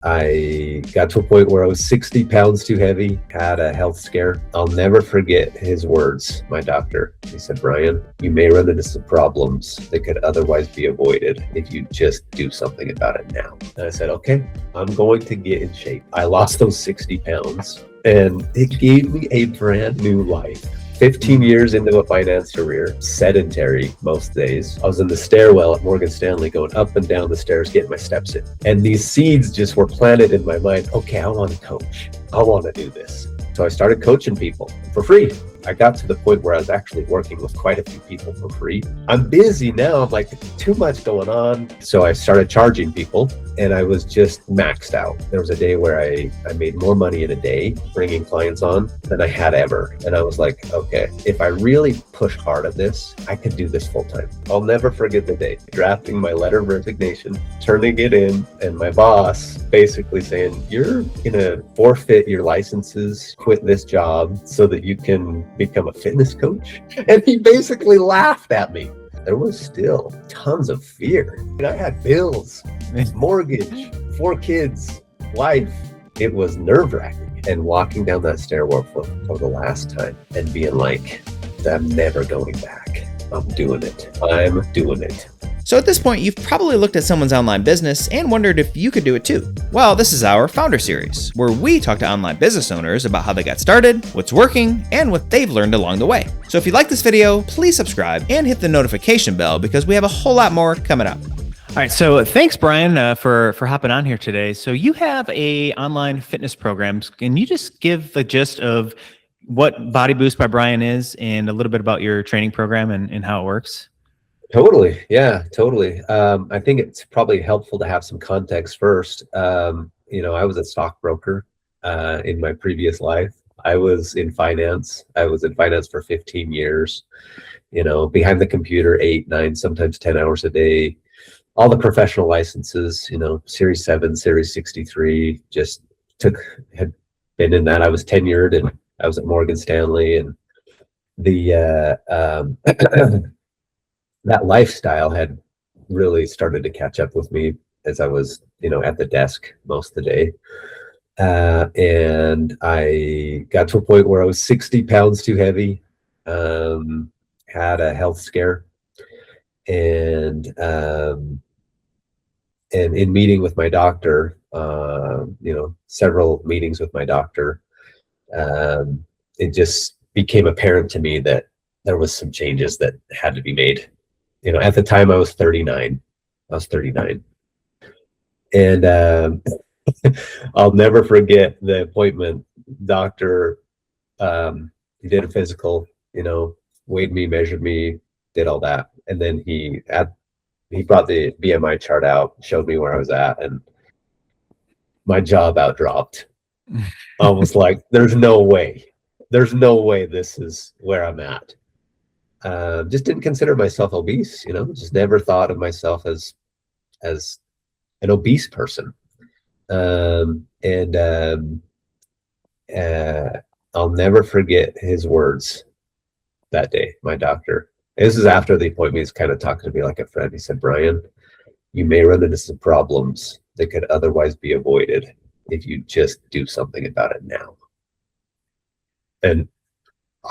I got to a point where I was 60 pounds too heavy, had a health scare. I'll never forget his words, my doctor. He said, Brian, you may run into some problems that could otherwise be avoided if you just do something about it now. And I said, okay, I'm going to get in shape. I lost those 60 pounds and it gave me a brand new life. 15 years into a finance career, sedentary most days. I was in the stairwell at Morgan Stanley going up and down the stairs, getting my steps in. And these seeds just were planted in my mind. Okay, I want to coach. I want to do this. So I started coaching people for free. I got to the point where I was actually working with quite a few people for free. I'm busy now. I'm like, too much going on. So I started charging people and I was just maxed out. There was a day where I made more money in a day bringing clients on than I had ever. And I was like, okay, if I really push hard at this, I could do this full time. I'll never forget the day drafting my letter of resignation, turning it in, and my boss basically saying, you're gonna forfeit your licenses, quit this job so that you can become a fitness coach. And he basically laughed at me. There was still tons of fear. And I had bills, mortgage, 4 kids, wife. It was nerve-wracking. And walking down that stairwell for the last time and being like, I'm never going back. I'm doing it. I'm doing it. So at this point, you've probably looked at someone's online business and wondered if you could do it too. Well, this is our Founder Series, where we talk to online business owners about how they got started, what's working, and what they've learned along the way. So if you like this video, please subscribe and hit the notification bell because we have a whole lot more coming up. All right, so thanks, Brian, for hopping on here today. So you have a online fitness program. Can you just give the gist of what Body Boost by Brian is and a little bit about your training program and how it works? Totally. Yeah, totally. I think it's probably helpful to have some context first. I was a stockbroker in my previous life. I was in finance. I was in finance for 15 years, behind the computer, 8, 9, sometimes 10 hours a day, all the professional licenses, Series 7, Series 63, had been in that. I was tenured and I was at Morgan Stanley, and that lifestyle had really started to catch up with me as I was, at the desk most of the day. And I got to a point where I was 60 pounds too heavy, had a health scare, and in meeting with my doctor, several meetings with my doctor, it just became apparent to me that there was some changes that had to be made. At the time I was 39. And I'll never forget the appointment. Doctor, he did a physical, weighed me, measured me, did all that. And then he brought the BMI chart out, showed me where I was at, and my jaw about dropped. I was like, there's no way this is where I'm at. Just didn't consider myself obese, just never thought of myself as an obese person. I'll never forget his words that day, my doctor. This is after the appointment. He's kind of talking to me like a friend. He said, Brian, you may run into some problems that could otherwise be avoided if you just do something about it now. And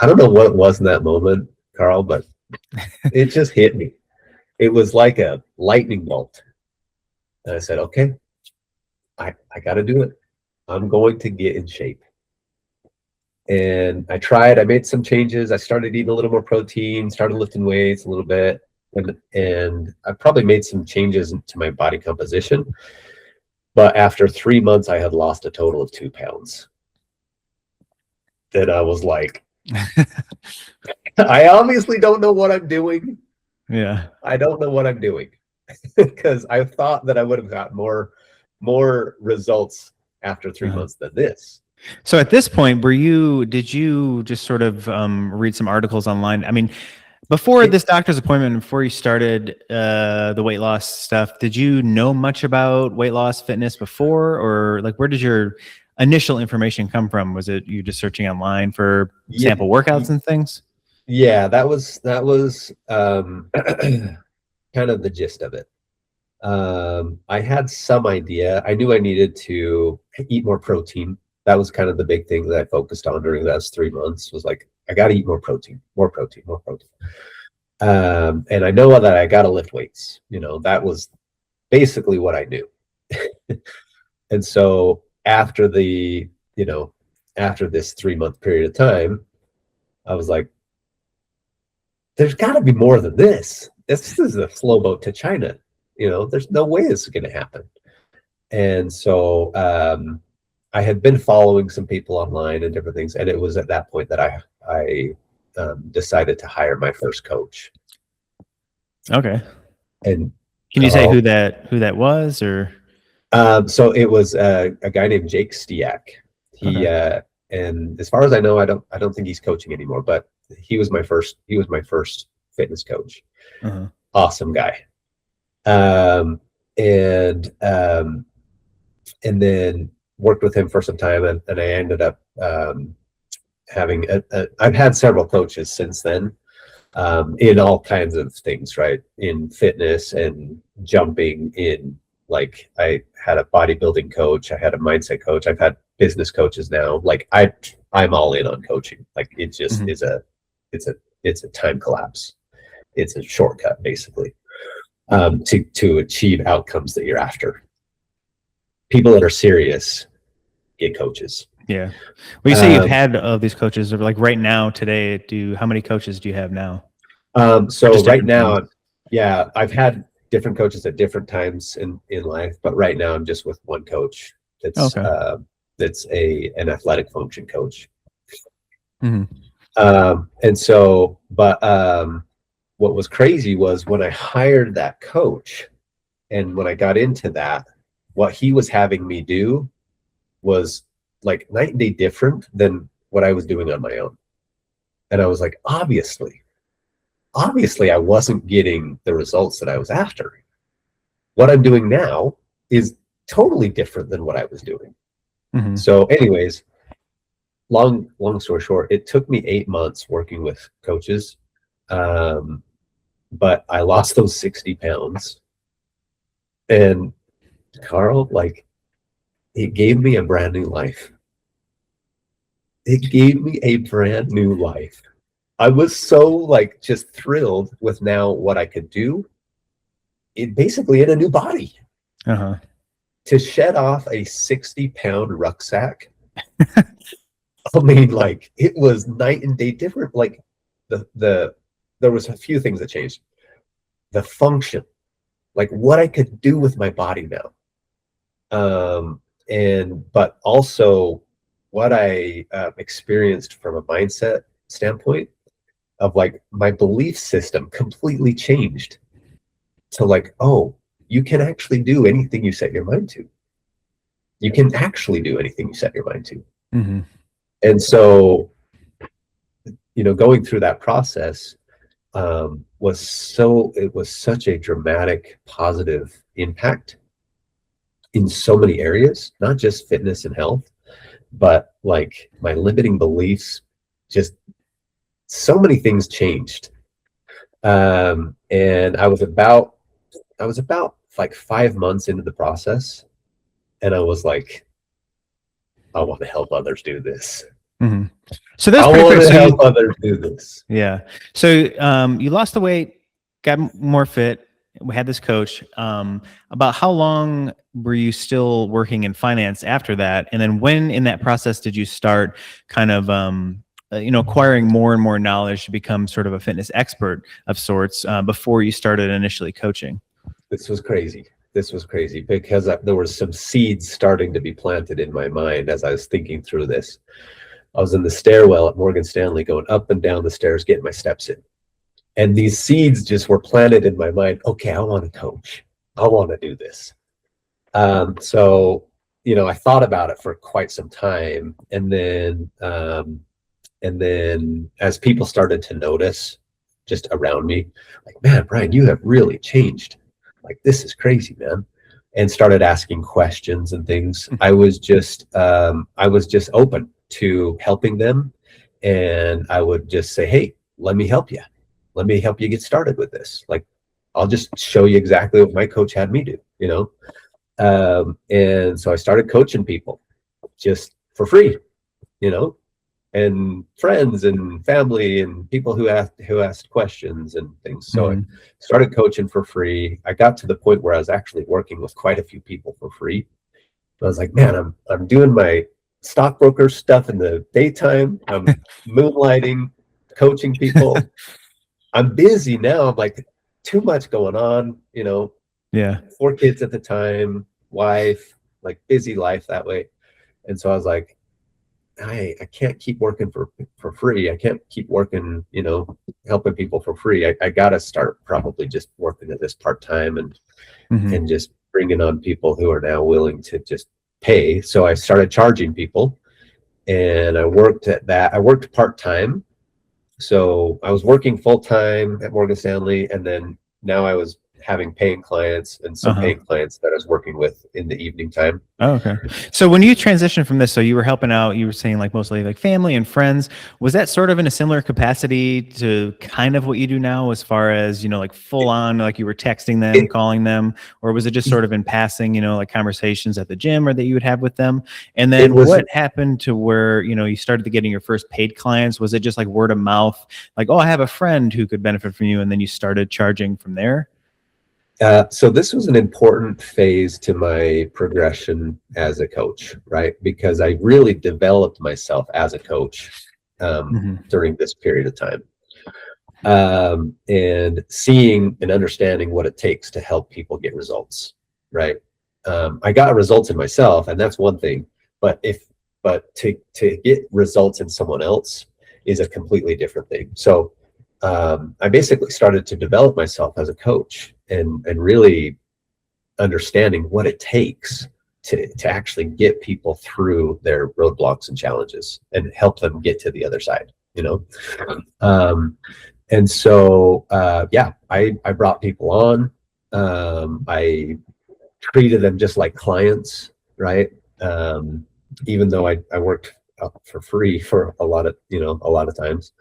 I don't know what it was in that moment, Carl, but it just hit me. It was like a lightning bolt. And I said, okay, I got to do it. I'm going to get in shape. And I made some changes. I started eating a little more protein, started lifting weights a little bit. And I probably made some changes to my body composition. But after 3 months, I had lost a total of 2 pounds. Then I was like, I obviously don't know what I'm doing. Yeah. I don't know what I'm doing because I thought that I would have got more results after 3 months than this. So at this point, did you just sort of read some articles online? I mean, before this doctor's appointment, before you started the weight loss stuff, did you know much about weight loss fitness before, or like where did your initial information come from? Was it you just searching online for sample workouts and things? Yeah, that was kind of the gist of it. I had some idea. I knew I needed to eat more protein. That was kind of the big thing that I focused on during those 3 months, was like, I got to eat more protein, more protein, more protein. And I know that I got to lift weights. That was basically what I knew. And so after after this 3-month period of time, I was like, there's got to be more than this. This is a slow boat to China. There's no way this is going to happen. And so I had been following some people online and different things. And it was at that point that I decided to hire my first coach. Okay. And can you say who that was, or? So it was a guy named Jake Stiak. And as far as I know, I don't think he's coaching anymore, but he was my first fitness coach. Awesome guy. And then worked with him for some time, and I ended up having I've had several coaches since then, in all kinds of things, right? In fitness and jumping, like I had a bodybuilding coach, I had a mindset coach, I've had business coaches now. Like I'm all in on coaching. Like it just is it's a time collapse. It's a shortcut basically, to achieve outcomes that you're after. People that are serious get coaches. Yeah. Well, you say you've had these coaches, like right now today, how many coaches do you have now? So right now, yeah, I've had different coaches at different times in life, but right now I'm just with one coach. That's an athletic function coach. And so, but what was crazy was when I hired that coach, and when I got into that, what he was having me do was like night and day different than what I was doing on my own. And I was like, obviously I wasn't getting the results that I was after. What I'm doing now is totally different than what I was doing. So anyways, long story short, it took me 8 months working with coaches. But I lost those 60 pounds. And Carl, like, it gave me a brand new life. It gave me a brand new life. I was so like just thrilled with now what I could do. It basically in a new body. To shed off a 60-pound rucksack. I mean, like, it was night and day different. Like there was a few things that changed. The function, like what I could do with my body now. But also what I experienced from a mindset standpoint of like my belief system completely changed to like, oh, you can actually do anything you set your mind to. You can actually do anything you set your mind to. And so, going through that process was such a dramatic positive impact in so many areas, not just fitness and health, but like my limiting beliefs, just so many things changed. And I was about like 5 months into the process, and I was like, I want to help others do this. So that's I want to help others do this. Yeah. So you lost the weight, got more fit. We had this coach. About how long were you still working in finance after that? And then when in that process did you start kind of acquiring more and more knowledge to become sort of a fitness expert of sorts before you started initially coaching? This was crazy because there were some seeds starting to be planted in my mind as I was thinking through this. I was in the stairwell at Morgan Stanley going up and down the stairs, getting my steps in. And these seeds just were planted in my mind. Okay, I want to coach. I want to do this. So, I thought about it for quite some time. And then as people started to notice just around me, like, man, Brian, you have really changed. Like, this is crazy, man. And started asking questions and things. I was just open to helping them. And I would just say, hey, let me help you. Let me help you get started with this. Like, I'll just show you exactly what my coach had me do, you know? And so I started coaching people just for free, you know, and friends and family and people who asked questions and things. So I started coaching for free. I got to the point where I was actually working with quite a few people for free. I was like, man, I'm doing my stockbroker stuff in the daytime. I'm moonlighting, coaching people. I'm busy now. I'm like, too much going on, you know. Yeah. 4 kids at the time, wife, like busy life that way. And so I was like, I can't keep working for free. I can't keep working, you know, helping people for free. I got to start probably just working at this part-time and just bringing on people who are now willing to just pay. So I started charging people, and I worked at that. I worked part-time. So I was working full-time at Morgan Stanley, and then now I was having paying clients and some paying clients that I was working with in the evening time. Oh, okay. So when you transitioned from this, so you were helping out, you were saying like mostly like family and friends, was that sort of in a similar capacity to kind of what you do now, as far as, you know, like full on, like you were texting them, calling them, or was it just sort of in passing, you know, like conversations at the gym or that you would have with them? And then what happened to where, you know, you started getting your first paid clients? Was it just like word of mouth? Like, oh, I have a friend who could benefit from you. And then you started charging from there? So this was an important phase to my progression as a coach, right? Because I really developed myself as a coach during this period of time, and seeing and understanding what it takes to help people get results, right? I got results in myself, and that's one thing, but to get results in someone else is a completely different thing. So I basically started to develop myself as a coach and really understanding what it takes to actually get people through their roadblocks and challenges and help them get to the other side, you know? And so, I brought people on. I treated them just like clients, right? Even though I worked for free for a lot of times.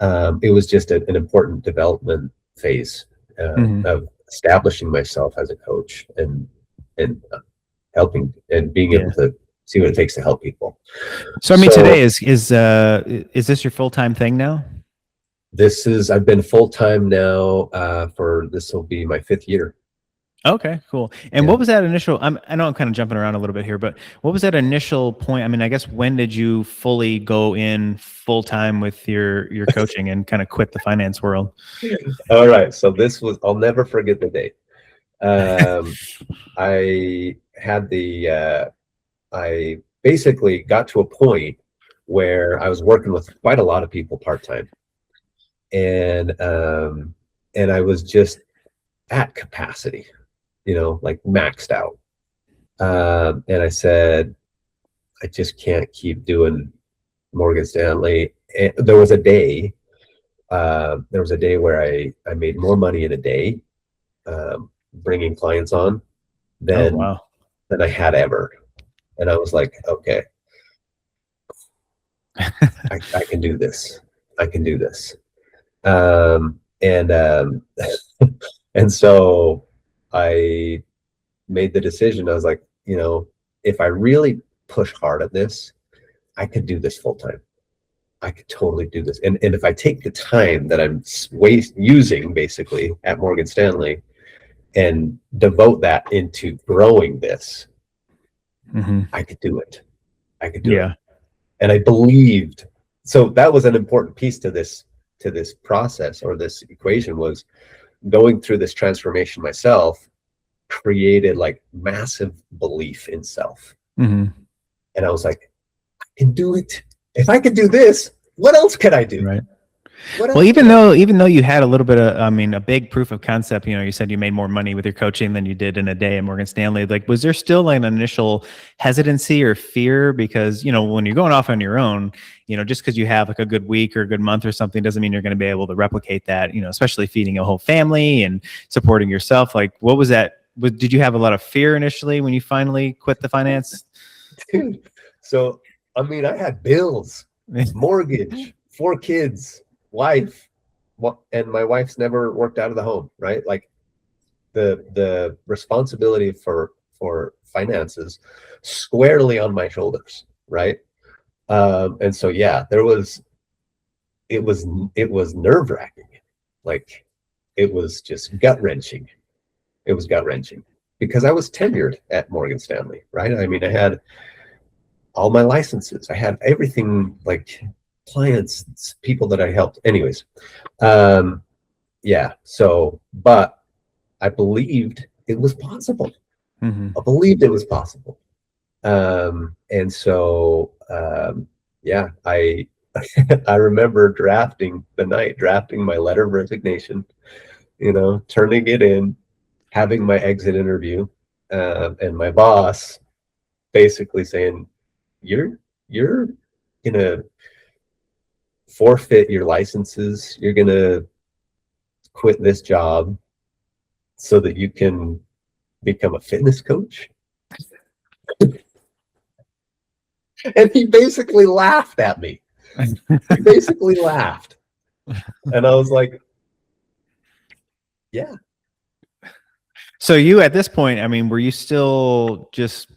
It was just an important development phase of establishing myself as a coach and helping and being able to see what it takes to help people. So I mean, today is this your full-time thing now? I've been full-time now for this will be my 5th year. Okay, cool. And what was that initial, I know I'm kind of jumping around a little bit here, but what was that initial point? I mean, I guess when did you fully go in full time with your coaching and kind of quit the finance world? All right. So I'll never forget the day. I basically got to a point where I was working with quite a lot of people part-time. And I was just at capacity, you know, like maxed out. And I said, I just can't keep doing Morgan Stanley. And there was a day where I made more money in a day bringing clients on than I had ever. And I was like, okay, I can do this. I can do this. And so I made the decision. I was like, you know, if I really push hard at this, I could do this full time. I could totally do this. And if I take the time that I'm using basically at Morgan Stanley and devote that into growing this, I could do it. I could do it. And I believed, so that was an important piece to this process, or this equation, was going through this transformation myself created like massive belief in self. And I was like, I can do it. If I could do this, what else could I do? Right. Well, even though you had a little bit of, I mean, a big proof of concept, you know, you said you made more money with your coaching than you did in a day at Morgan Stanley. Like, was there still like an initial hesitancy or fear? Because, you know, when you're going off on your own, you know, just because you have like a good week or a good month or something doesn't mean you're going to be able to replicate that, you know, especially feeding a whole family and supporting yourself. Like, what was that? Did you have a lot of fear initially when you finally quit the finance? Dude, so, I mean, I had bills, mortgage, 4 kids, wife, and my wife's never worked out of the home, right? Like, the responsibility for finances squarely on my shoulders, right? And so yeah, it was nerve-wracking. Like, it was just gut-wrenching. It was gut-wrenching because I was tenured at Morgan Stanley, right? I mean, I had all my licenses, I had everything, like clients, people that I helped. Anyways, yeah. So, but I believed it was possible. I believed it was possible. And so, yeah, I remember drafting my letter of resignation, turning it in, having my exit interview, and my boss basically saying, you're gonna forfeit your licenses. You're gonna quit this job so that you can become a fitness coach. And he basically laughed at me. He basically laughed. And I was like, yeah. So you, at this point, I mean, were you still just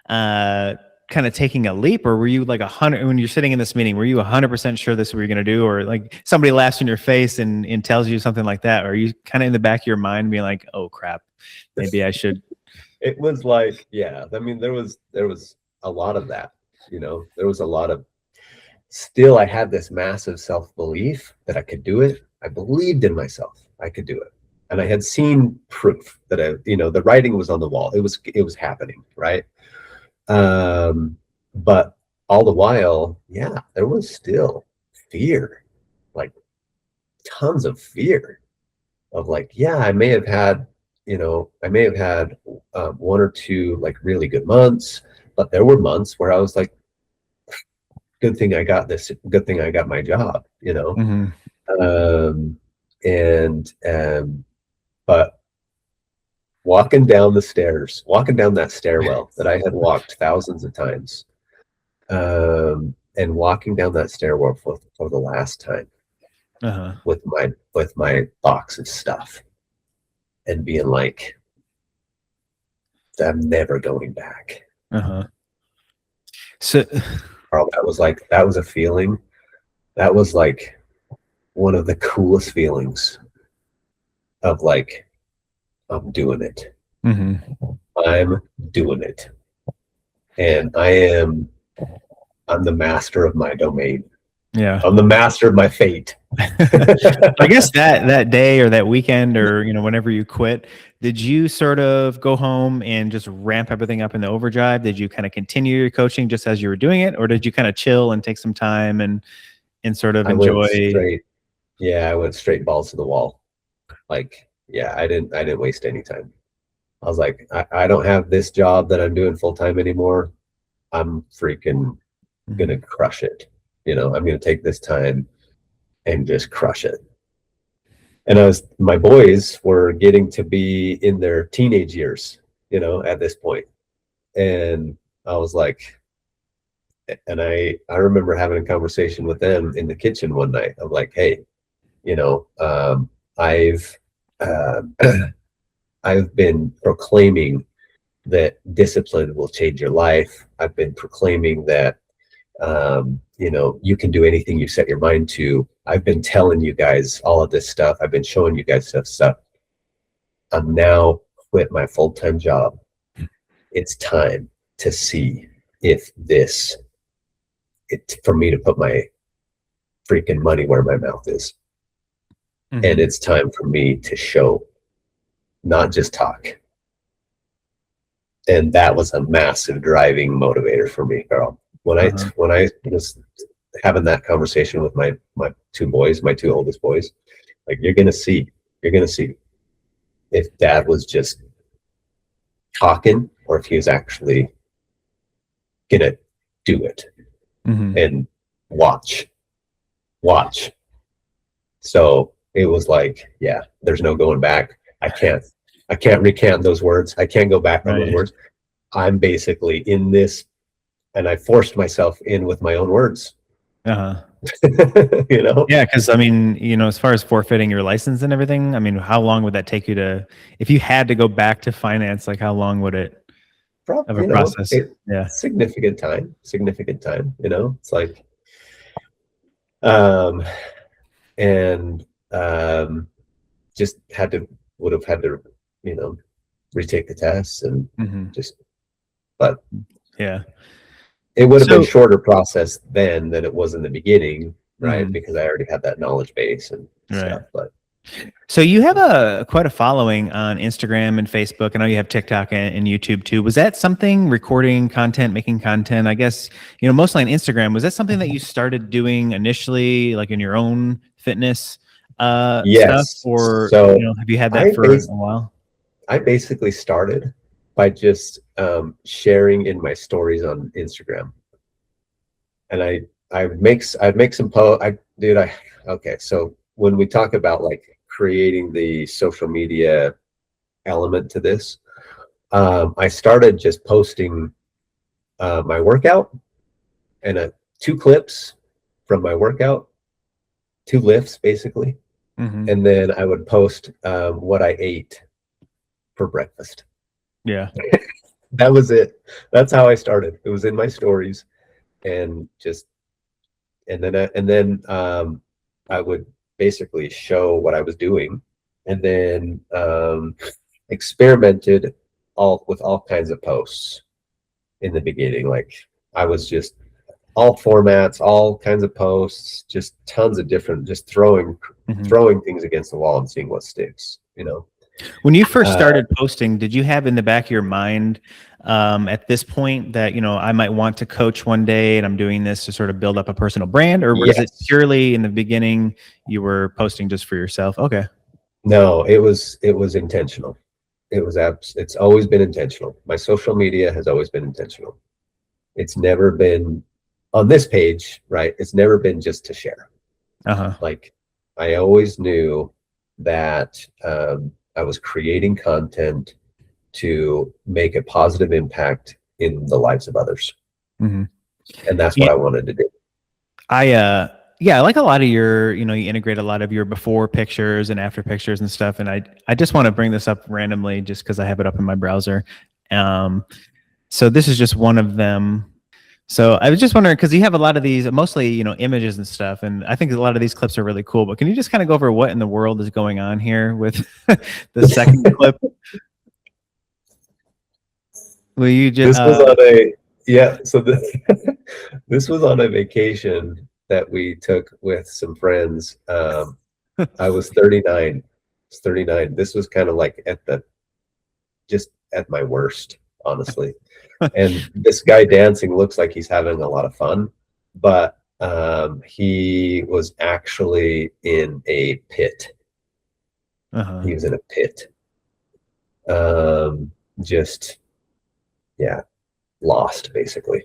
kind of taking a leap, or were you like 100 when you're sitting in this meeting, were you 100% sure this is what you're going to do? Or like somebody laughs in your face and tells you something like that? Or are you kind of in the back of your mind being like, oh crap, maybe I should? It was like, yeah, I mean, there was a lot of that, there was a lot of, still I had this massive self-belief that I could do it. I believed in myself. I could do it. And I had seen proof that the writing was on the wall. It was happening. Right. But all the while, yeah, there was still fear, like tons of fear of like, yeah, I may have had one or two like really good months, but there were months where I was like, good thing I got this, good thing I got my job, but walking down that stairwell that I had walked thousands of times, and walking down that stairwell for the last time, with my box of stuff, and being like, I'm never going back. So Carl, that was a feeling. That was like one of the coolest feelings of like, I'm doing it. I'm doing it. And I'm the master of my domain. Yeah. I'm the master of my fate. I guess that day or that weekend or, whenever you quit, did you sort of go home and just ramp everything up in the overdrive? Did you kind of continue your coaching just as you were doing it? Or did you kind of chill and take some time and sort of enjoy? I went straight balls to the wall. Like, yeah, I didn't waste any time. I was like, I don't have this job that I'm doing full time anymore. I'm freaking gonna crush it. I'm gonna take this time and just crush it. And my boys were getting to be in their teenage years, at this point. And I was like, and I remember having a conversation with them in the kitchen one night of like, hey, I've been proclaiming that discipline will change your life. I've been proclaiming that, you can do anything you set your mind to. I've been telling you guys all of this stuff. I've been showing you guys stuff. I'm now quit my full-time job. It's time to see if for me to put my freaking money where my mouth is. And it's time for me to show, not just talk. And that was a massive driving motivator for me, Carl. When I was having that conversation with my two oldest boys, like, you're gonna see if Dad was just talking or if he was actually gonna do it. And watch. So it was like, yeah, there's no going back. I can't recant those words. I can't go back on those words. I'm basically in this, and I forced myself in with my own words. You know? Yeah, because I mean, as far as forfeiting your license and everything, I mean, how long would that take you if you had to go back to finance, like how long would it of a process? Yeah. Significant time, it's like, um, and, just would have had to, retake the tests and but yeah, it would have been shorter process then than it was in the beginning, right? Because I already had that knowledge base and stuff, but. So you have quite a following on Instagram and Facebook. I know you have TikTok and YouTube too. Was that something, recording content, making content? I guess, mostly on Instagram. Was that something that you started doing initially, like in your own fitness stuff? Or so have you had that for a while? I basically started by just sharing in my stories on Instagram. And I'd make some okay. So when we talk about like creating the social media element to this, I started just posting my workout and 2 clips from my workout, 2 lifts basically. And then I would post what I ate for breakfast. Yeah. That was it. That's how I started. It was in my stories, and then I would basically show what I was doing, and then experimented with all kinds of posts in the beginning. Like I was just all formats, all kinds of posts, just tons of different, just throwing things against the wall and seeing what sticks, When you first started posting, did you have in the back of your mind at this point that, I might want to coach one day and I'm doing this to sort of build up a personal brand? Or was it purely in the beginning you were posting just for yourself? Okay. No, it was intentional. It's always been intentional. My social media has always been intentional. It's never been on this page, right? It's never been just to share. Like I always knew that I was creating content to make a positive impact in the lives of others. And that's what I wanted to do. I like a lot of your, you integrate a lot of your before pictures and after pictures and stuff. And I just want to bring this up randomly just because I have it up in my browser. So this is just one of them. So I was just wondering, because you have a lot of these, mostly, images and stuff. And I think a lot of these clips are really cool. But can you just kind of go over what in the world is going on here with the second clip? Will you just... This was on this was on a vacation that we took with some friends. I was 39. This was kind of like just at my worst, honestly. And this guy dancing looks like he's having a lot of fun, but he was actually in a pit. He was in a pit. Lost basically.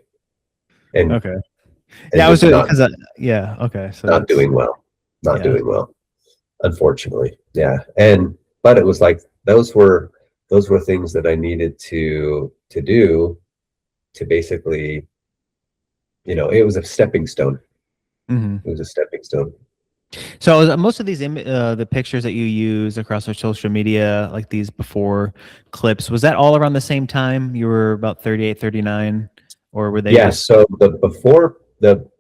And okay. Yeah, I was because okay. So not doing well. Doing well, unfortunately. Yeah. But it was like those were things that I needed to do to basically, it was a stepping stone. It was a stepping stone. So most of these the pictures that you use across our social media, like these before clips, was that all around the same time? You were about 38, 39, or were they? Yeah. So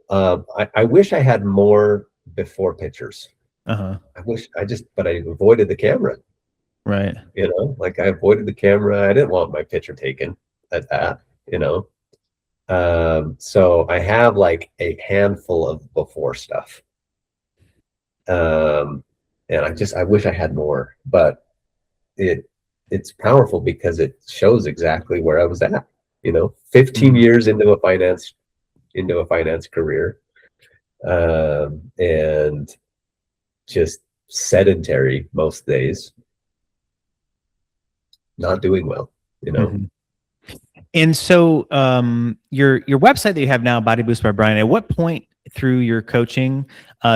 I wish I had more before pictures. I avoided the camera. Right. Like I avoided the camera. I didn't want my picture taken at that, so I have like a handful of before stuff. And I wish I had more, but it's powerful because it shows exactly where I was at, 15 years into a finance career, and just sedentary most days, not doing well, And so your website that you have now, Body Boost by Brian, at what point through your coaching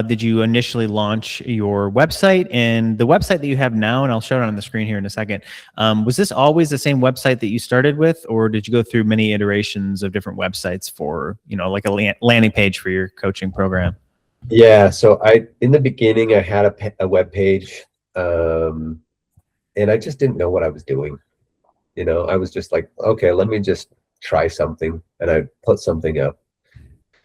did you initially launch your website? And the website that you have now, and I'll show it on the screen here in a second, was this always the same website that you started with, or did you go through many iterations of different websites for, like a landing page for your coaching program? Yeah. So in the beginning, I had a web page, and I just didn't know what I was doing. I was just like, okay, let me just try something. And I put something up,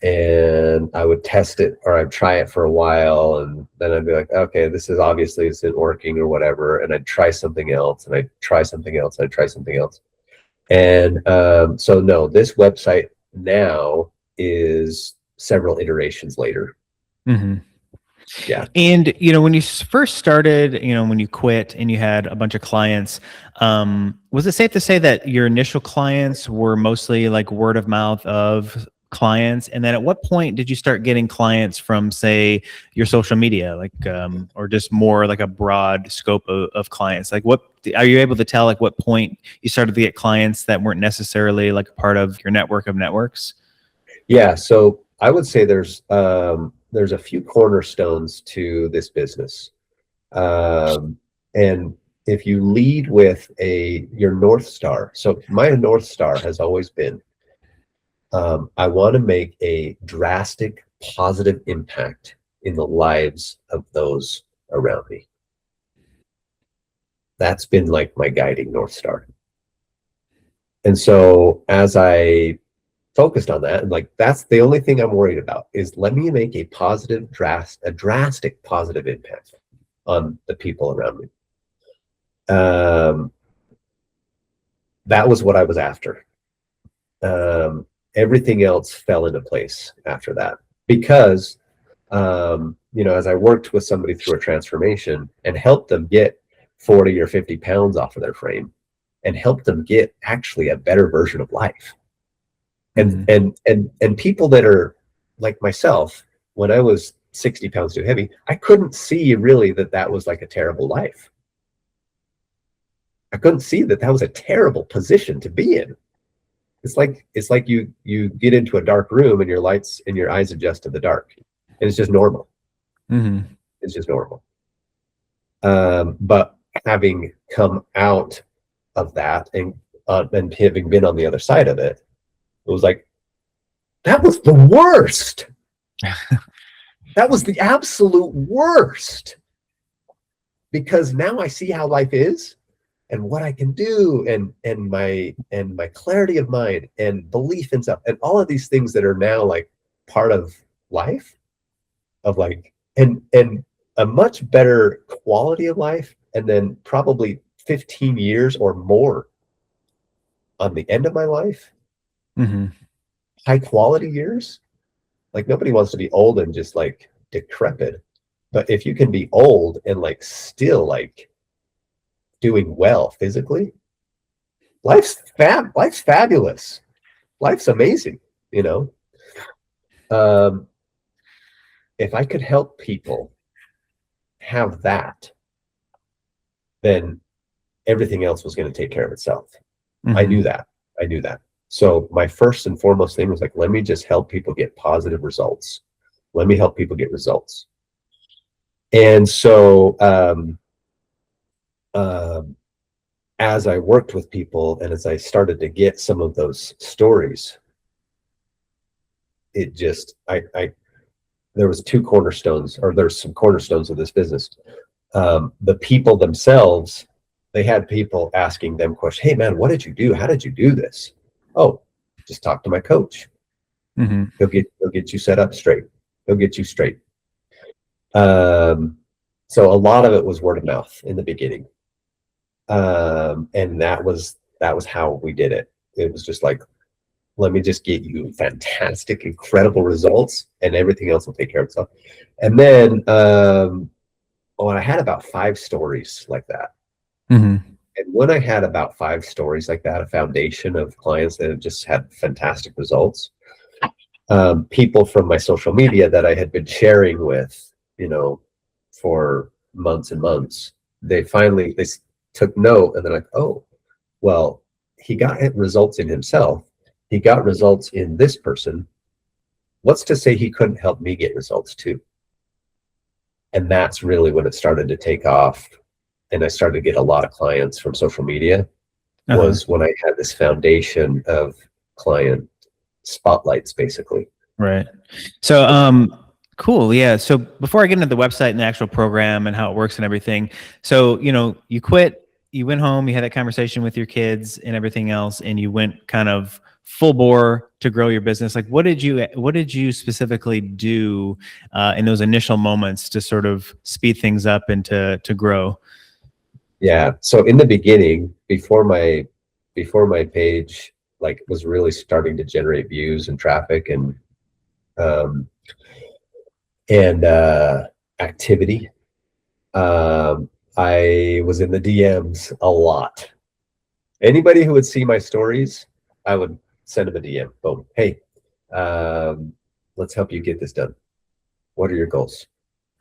and I would test it, or I'd try it for a while. And then I'd be like, okay, this isn't working or whatever. And I'd try something else, and I'd try something else. And I'd try something else. And so no, this website now is several iterations later. Mm-hmm. Yeah. And, when you first started, when you quit and you had a bunch of clients, was it safe to say that your initial clients were mostly like word of mouth of clients? And then at what point did you start getting clients from, say, your social media, like, or just more like a broad scope of clients? Like, what are you able to tell, like, what point you started to get clients that weren't necessarily like a part of your network of networks? Yeah. So I would say there's a few cornerstones to this business. And if you lead with your North Star, so my North Star has always been, I want to make a drastic positive impact in the lives of those around me. That's been like my guiding North Star. And so as I focused on that, and like, that's the only thing I'm worried about, is let me make a drastic positive impact on the people around me. That was what I was after. Everything else fell into place after that, because as I worked with somebody through a transformation and helped them get 40 or 50 pounds off of their frame, and helped them get actually a better version of life. And and people that are like myself, when I was 60 pounds too heavy, I couldn't see really that was like a terrible life. I couldn't see that was a terrible position to be in. It's like you get into a dark room and your lights and your eyes adjust to the dark, and it's just normal. Mm-hmm. It's just normal. But having come out of that and having been on the other side of it, it was like, that was the worst. That was the absolute worst. Because now I see how life is and what I can do, and my clarity of mind and belief in stuff, and all of these things that are now like part of life, of like, and a much better quality of life, and then probably 15 years or more on the end of my life. Mm-hmm. High quality years. Like, nobody wants to be old and just like decrepit, but if you can be old and like still like doing well physically, life's fabulous. Life's amazing. If I could help people have that, then everything else was going to take care of itself. Mm-hmm. I knew that. So my first and foremost thing was like, let me just help people get positive results. Let me help people get results. And so as I worked with people, and as I started to get some of those stories, it just, there was two cornerstones, or there's some cornerstones of this business. The people themselves, they had people asking them questions. Hey man, what did you do? How did you do this? Oh, just talk to my coach. Mm-hmm. He'll get you set up straight. He'll get you straight. So a lot of it was word of mouth in the beginning. And that was how we did it. It was just like, let me just get you fantastic, incredible results, and everything else will take care of itself. And then, I had about 5 stories like that. Mm-hmm. And when I had about 5 stories like that, a foundation of clients that have just had fantastic results, people from my social media that I had been sharing with, for months and months, they took note, and they're like, oh, well, he got results in himself. He got results in this person. What's to say he couldn't help me get results too? And that's really when it started to take off. And I started to get a lot of clients from social media. Was when I had this foundation of client spotlights, basically. Right. So, Cool. Yeah. So before I get into the website and the actual program and how it works and everything, so you quit, you went home, you had that conversation with your kids and everything else, and you went kind of full bore to grow your business. Like, what did you specifically do in those initial moments to sort of speed things up and to grow? Yeah. So in the beginning, before my page like was really starting to generate views and traffic um, and activity, I was in the DMs a lot. Anybody who would see my stories, I would send them a DM. Boom. Hey, let's help you get this done. What are your goals?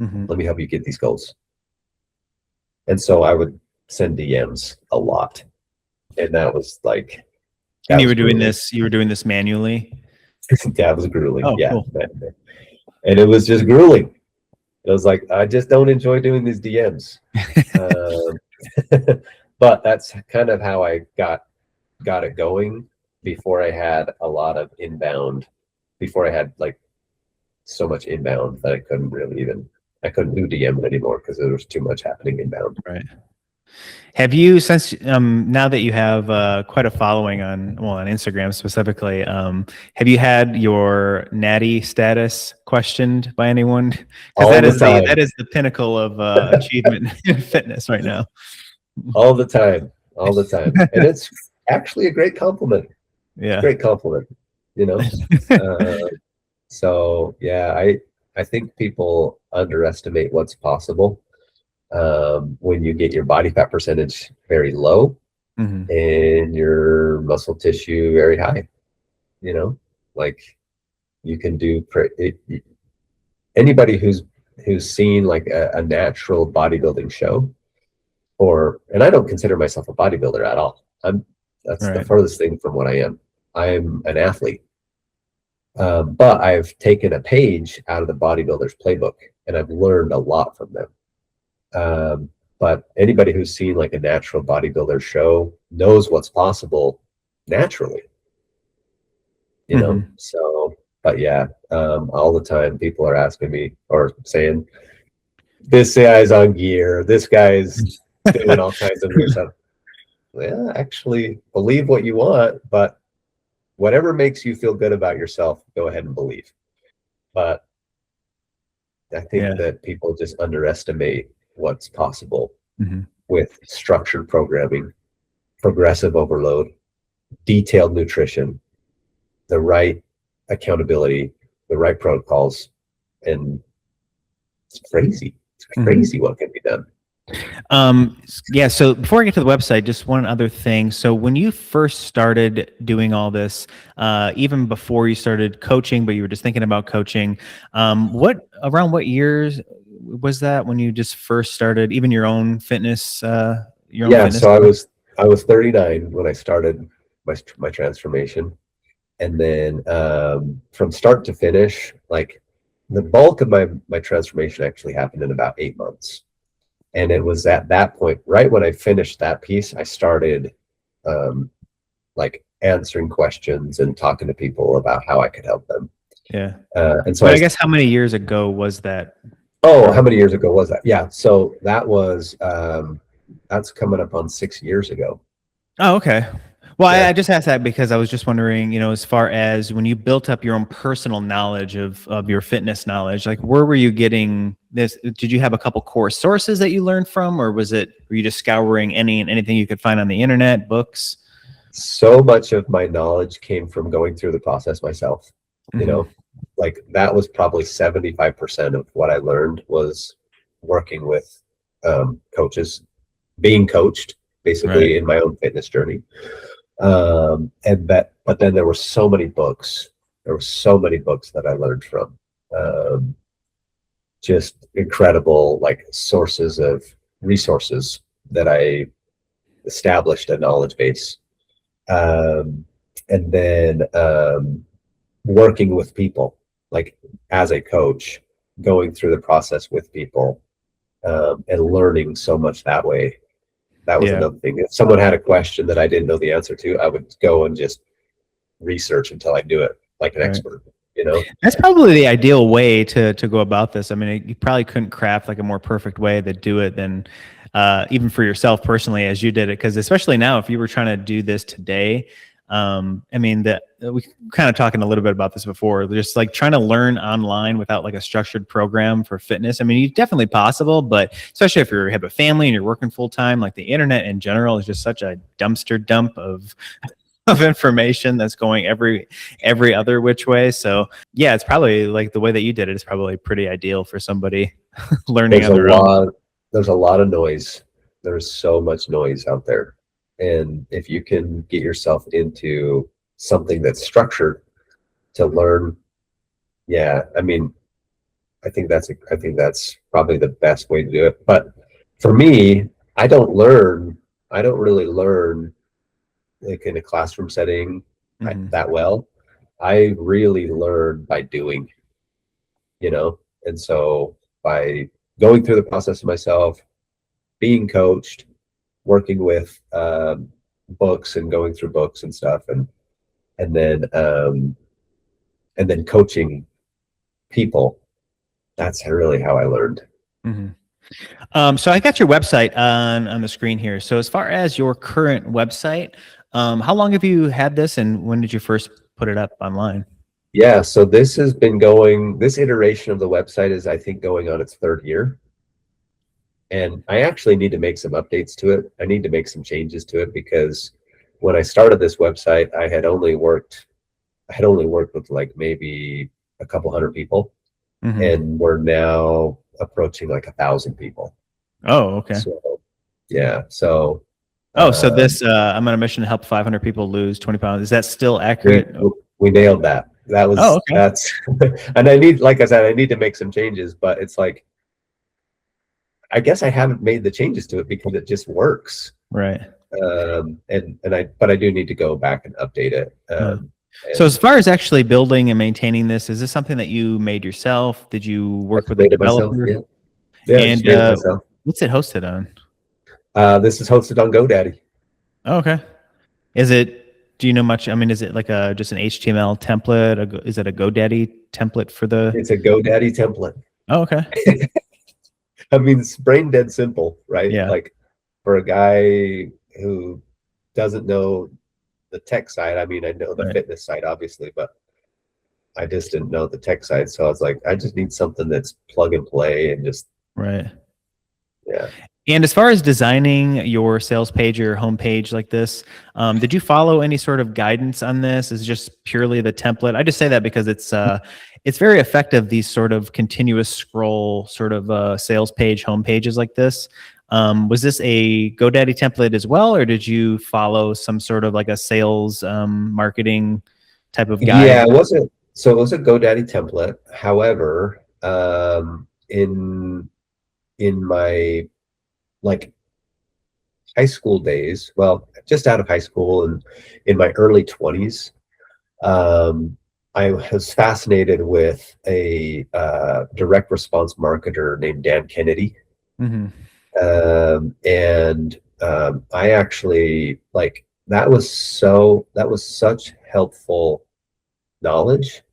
Mm-hmm. Let me help you get these goals. And so I would send DMs a lot. And that was like, And you were doing this manually? That was grueling. Oh, yeah. cool. And it was just grueling. It was like, I just don't enjoy doing these DMs. But that's kind of how I got it going before I had a lot of inbound, before I had like so much inbound that I couldn't do DM anymore because there was too much happening inbound. Right. Have you, since now that you have quite a following on Instagram specifically, have you had your Natty status questioned by anyone? Because that is the pinnacle of achievement in fitness right now. All the time, and it's actually a great compliment. Yeah, great compliment. So yeah, I think people underestimate what's possible when you get your body fat percentage very low mm-hmm. and your muscle tissue very high. Like you can do anybody who's seen like a natural bodybuilding show, and I don't consider myself a bodybuilder at all. That's right. The furthest thing from what I am. I'm an athlete. But I've taken a page out of the bodybuilder's playbook and I've learned a lot from them. But anybody who's seen like a natural bodybuilder show knows what's possible naturally, mm-hmm. So, but yeah, all the time people are asking me or saying, this guy's on gear, this guy's doing all kinds of weird stuff. Well, actually believe what you want, but whatever makes you feel good about yourself, go ahead and believe. But I think that people just underestimate what's possible mm-hmm. with structured programming, progressive overload, detailed nutrition, the right accountability, the right protocols, and it's crazy. It's crazy what can be done. Yeah. So before I get to the website, just one other thing. So when you first started doing all this, even before you started coaching, but you were just thinking about coaching, around what years was that when you just first started even your own fitness? Fitness so I was 39 when I started my transformation. And then from start to finish, like the bulk of my transformation actually happened in about 8 months. And it was at that point, right when I finished that piece, I started like answering questions and talking to people about how I could help them. Yeah. And so I guess how many years ago was that? Oh, how many years ago was that? Yeah. So that was, that's coming up on 6 years ago. Oh, okay. Well, yeah. I just asked that because I was just wondering, as far as when you built up your own personal knowledge of your fitness knowledge, like where were you getting this? Did you have a couple core sources that you learned from, or were you just scouring anything you could find on the internet, books? So much of my knowledge came from going through the process myself. Mm-hmm. Like that was probably 75% of what I learned was working with coaches, being coached basically in my own fitness journey. But then there were so many books. There were so many books that I learned from. Just incredible like sources of resources that I established a knowledge base. And then working with people, like as a coach, going through the process with people and learning so much that way. That was another thing. If someone had a question that I didn't know the answer to, I would go and just research until I knew it like an expert. you know? That's probably the ideal way to go about this. I mean, you probably couldn't craft like a more perfect way to do it than even for yourself personally as you did it. Because especially now, if you were trying to do this today, I mean, we kind of talking a little bit about this before, just like trying to learn online without like a structured program for fitness. I mean, it's definitely possible, but especially if you have a family and you're working full time, like the internet in general is just such a dumpster dump of information that's going every other which way. So yeah, it's probably like the way that you did it is probably pretty ideal for somebody learning There's on a their own. lot, there's a lot of noise. There's so much noise out there. And if you can get yourself into something that's structured to learn, yeah, I mean, I think that's probably the best way to do it. But for me, I don't really learn like in a classroom setting that well. I really learn by doing, you know, and so by going through the process myself, being coached, working with books and going through books and stuff, and then coaching people. That's really how I learned. So I got your website on the screen here. So as far as your current website, how long have you had this, and when did you first put it up online? Yeah, so this iteration of the website is, I think, going on its third year. And I actually need to make some updates to it. I need to make some changes to it because when I started this website, I had only worked with like maybe a couple hundred people, and we're now approaching like 1,000 people. Oh, okay. So, yeah. So. So this, I'm on a mission to help 500 people lose 20 pounds. Is that still accurate? We nailed that. That was, okay. That's, and like I said, I need to make some changes, but it's like, I guess I haven't made the changes to it because it just works. Right. But I do need to go back and update it. So as far as actually building and maintaining this, is this something that you made yourself? Did you work with a developer? Myself, yeah. And what's it hosted on? This is hosted on GoDaddy. Oh, okay. Do you know much? I mean, is it like just an HTML template? Is it a GoDaddy template for the? It's a GoDaddy template. Oh, okay. I mean, it's brain dead simple, right? Yeah. Like for a guy who doesn't know the tech side, I mean, I know the fitness side, obviously, but I just didn't know the tech side. So I was like, I just need something that's plug and play and just. Right. Yeah. And as far as designing your sales page or homepage like this, did you follow any sort of guidance on this? Is it just purely the template? I just say that because it's very effective, these sort of continuous scroll sort of sales page homepages like this. Was this a GoDaddy template as well, or did you follow some sort of like a sales marketing type of guide? Yeah, it was a GoDaddy template. However, in my like high school days, well, just out of high school and in my early 20s, I was fascinated with a direct response marketer named Dan Kennedy. I actually like that was such helpful knowledge.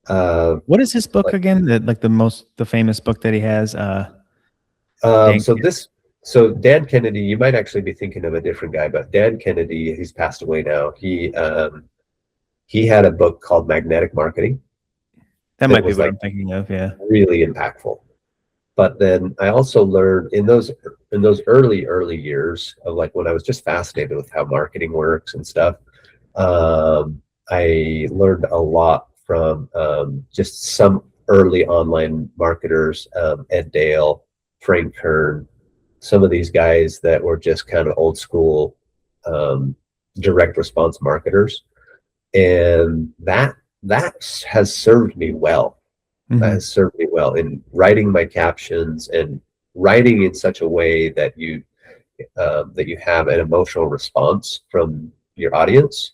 What is his book again? The famous book that he has. So Dan Kennedy, you might actually be thinking of a different guy, but Dan Kennedy, he's passed away now. He had a book called Magnetic Marketing. That might be what I'm thinking of. Yeah, really impactful. But then I also learned in those early years of like when I was just fascinated with how marketing works and stuff. I learned a lot from just some early online marketers, Ed Dale, Frank Kern, some of these guys that were just kind of old school direct response marketers, and that has served me well. That has served me well in writing my captions and writing in such a way that you have an emotional response from your audience.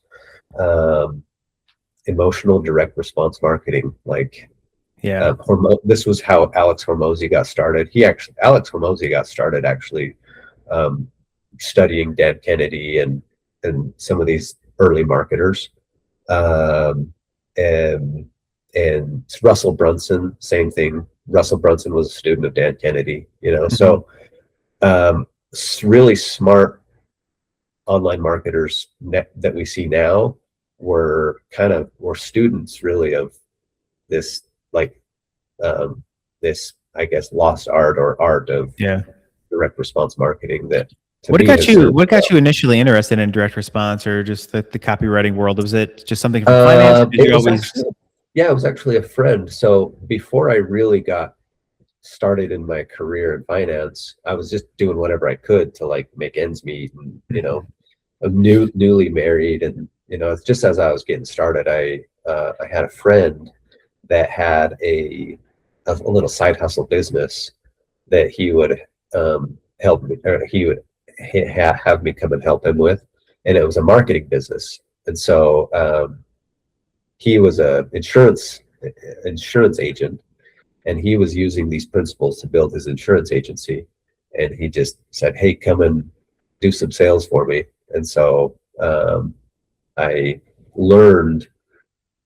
Emotional direct response marketing, like. Yeah. This was how Alex Hormozy got started. Alex Hormozy got started actually studying Dan Kennedy and some of these early marketers. And and Russell Brunson, same thing. Russell Brunson was a student of Dan Kennedy, so really smart online marketers that we see now were students really of this, like, this, I guess, lost art or art of direct response marketing. That what got you initially interested in direct response, or just the copywriting world? Was it just something from finance? Or did you always? It was actually a friend. So before I really got started in my career in finance, I was just doing whatever I could to, like, make ends meet, and I'm newly married, and it's just as I was getting started, I had a friend that had a little side hustle business that he would help me, or he would have me come and help him with, and it was a marketing business. And so he was a insurance agent, and he was using these principles to build his insurance agency. And he just said, "Hey, come and do some sales for me." And so I learned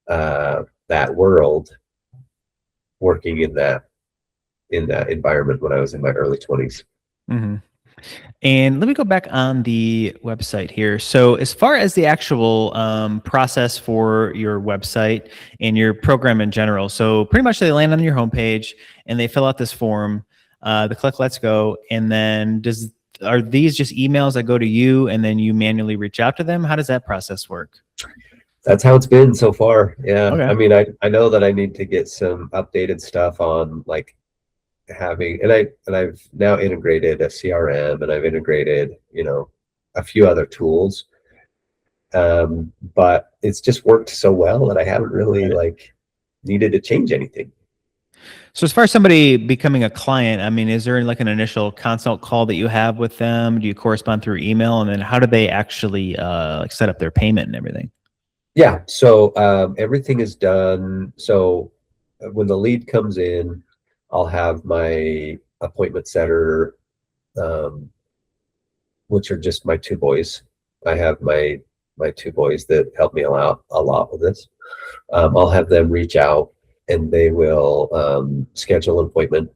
that world working in that environment when I was in my early 20s. Mm-hmm. And let me go back on the website here. So as far as the actual process for your website and your program in general, so pretty much they land on your homepage and they fill out this form, they click "Let's go," and then are these just emails that go to you and then you manually reach out to them? How does that process work? That's how it's been so far. Yeah. Okay. I mean, I know that I need to get some updated stuff on, like, I've now integrated a CRM, and I've integrated, a few other tools. But it's just worked so well that I haven't really needed to change anything. So as far as somebody becoming a client, I mean, is there like an initial consult call that you have with them? Do you correspond through email? And then how do they actually set up their payment and everything? Yeah. So everything is done. So when the lead comes in, I'll have my appointment setter, which are just my two boys. I have my two boys that help me a lot with this. I'll have them reach out, and they will schedule an appointment,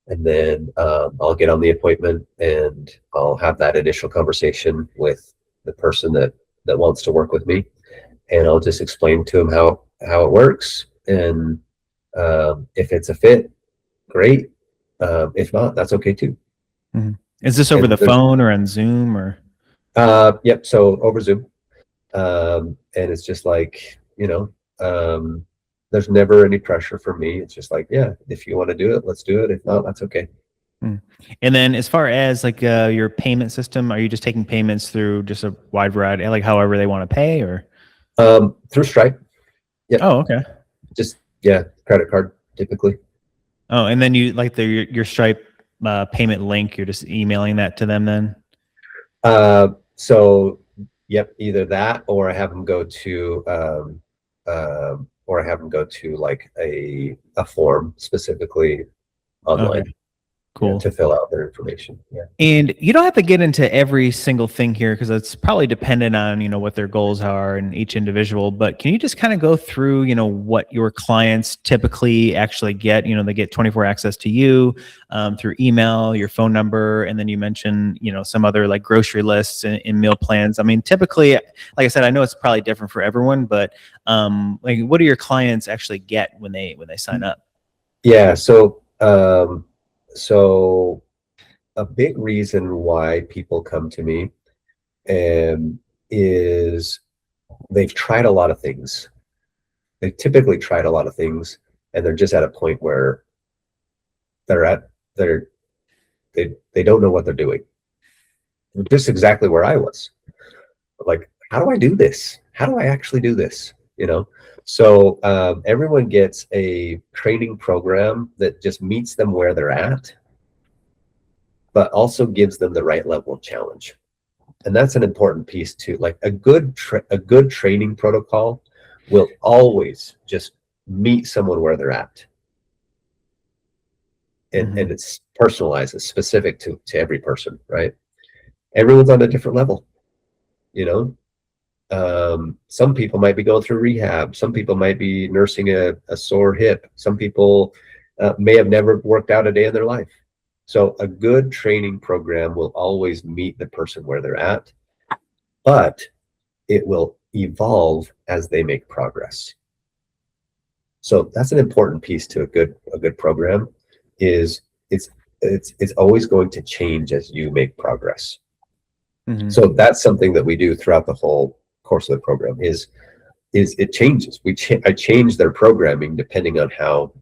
and then I'll get on the appointment, and I'll have that initial conversation with the person that wants to work with me, and I'll just explain to them how it works, and if it's a fit, great. If not, that's okay too. Mm-hmm. Is this over the phone or on Zoom or? Yep. So over Zoom, and it's just like, there's never any pressure for me. It's just like, yeah, if you want to do it, let's do it. If not, that's okay. And then as far as like your payment system, are you just taking payments through just a wide variety, like however they want to pay, or? Through Stripe. Yeah. Oh, okay. Just, credit card typically. Oh, and then you like your Stripe payment link, you're just emailing that to them then? So yep, either that, or I have them go to like a form specifically online. Okay. Cool. To fill out their information. Yeah. And you don't have to get into every single thing here because it's probably dependent on, what their goals are and each individual, but can you just kind of go through, what your clients typically actually get? They get 24 access to you through email, your phone number, and then you mentioned, some other like grocery lists and meal plans. I mean, typically, like I said, I know it's probably different for everyone, but like what do your clients actually get when they sign up? Yeah. So a big reason why people come to me is they've tried a lot of things. They've typically tried a lot of things, and they're just at a point where they don't know what they're doing. Just exactly where I was. Like, how do I do this? How do I actually do this? So everyone gets a training program that just meets them where they're at, but also gives them the right level of challenge. And that's an important piece too. Like a good training protocol will always just meet someone where they're at. And it's personalized, it's specific to every person, right? Everyone's on a different level, Some people might be going through rehab. Some people might be nursing a sore hip. Some people may have never worked out a day in their life. So a good training program will always meet the person where they're at, but it will evolve as they make progress. So that's an important piece to a good program, is it's always going to change as you make progress. Mm-hmm. So that's something that we do throughout the whole course of the program is it changes. I change their programming depending on how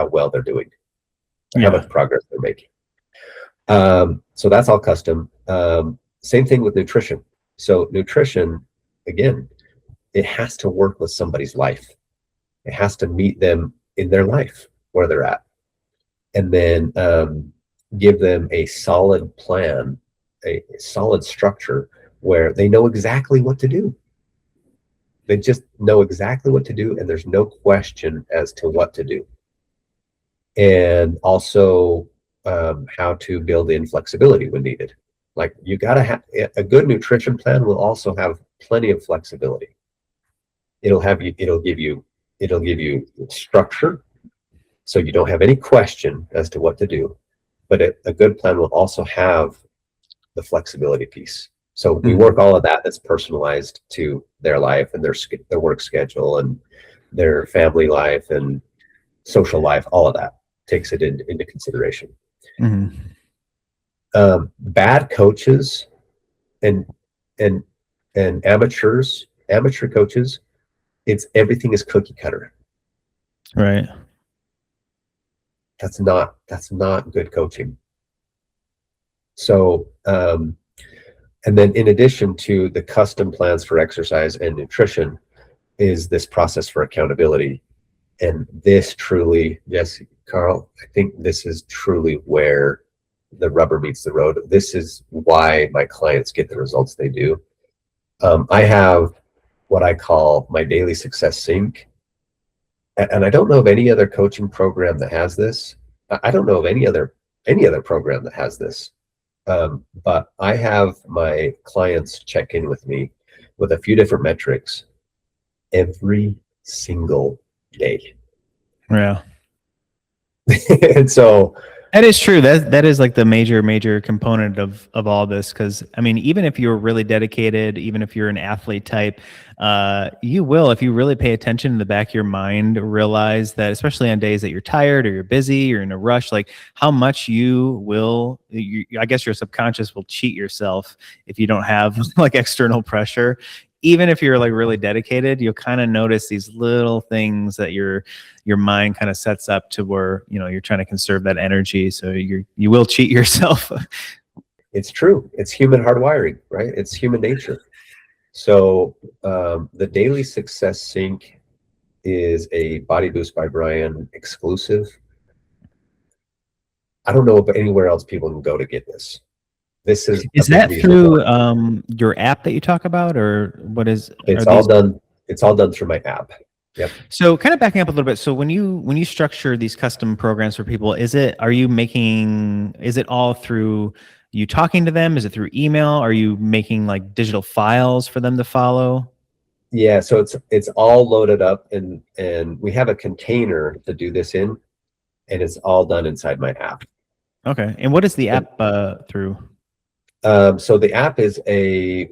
well they're doing, how much progress they're making. So that's all custom. Same thing with nutrition. So nutrition, again, it has to work with somebody's life. It has to meet them in their life where they're at, and then give them a solid plan, a solid structure where they know exactly what to do. They just know exactly what to do, and there's no question as to what to do. And also how to build in flexibility when needed. Like, you got to have a good nutrition plan will also have plenty of flexibility. It'll give you structure, so you don't have any question as to what to do. But a good plan will also have the flexibility piece. So we work all of that that's personalized to their life and their work schedule and their family life and social life. All of that takes it into consideration. Mm-hmm. Bad coaches and amateur coaches, everything is cookie cutter. Right. That's not good coaching. So, and then in addition to the custom plans for exercise and nutrition is this process for accountability. And this truly, yes, Carl, I think this is truly where the rubber meets the road. This is why my clients get the results they do. I have what I call my daily success sync. And I don't know of any other coaching program that has this. I don't know of any other program that has this. But I have my clients check in with me with a few different metrics every single day. Yeah. And so that is true. That is like the major component of all this. Cause I mean, even if you're really dedicated, even if you're an athlete type, you will, if you really pay attention in the back of your mind, realize that, especially on days that you're tired or you're busy or in a rush, like how much I guess your subconscious will cheat yourself if you don't have like external pressure. Even if you're like really dedicated, you'll kind of notice these little things that your mind kind of sets up to where, you're trying to conserve that energy. So you will cheat yourself. It's true. It's human hardwiring, right? It's human nature. So the Daily Success Sync is a Body Boost by Brian exclusive. I don't know if anywhere else people can go to get this. This is that through your app that you talk about, or what is? It's all done. It's all done through my app. Yep. So kind of backing up a little bit. So when you structure these custom programs for people, is it all through you talking to them? Is it through email? Are you making like digital files for them to follow? Yeah. So it's all loaded up and we have a container to do this in, and it's all done inside my app. Okay. And what is the app through? So the app is a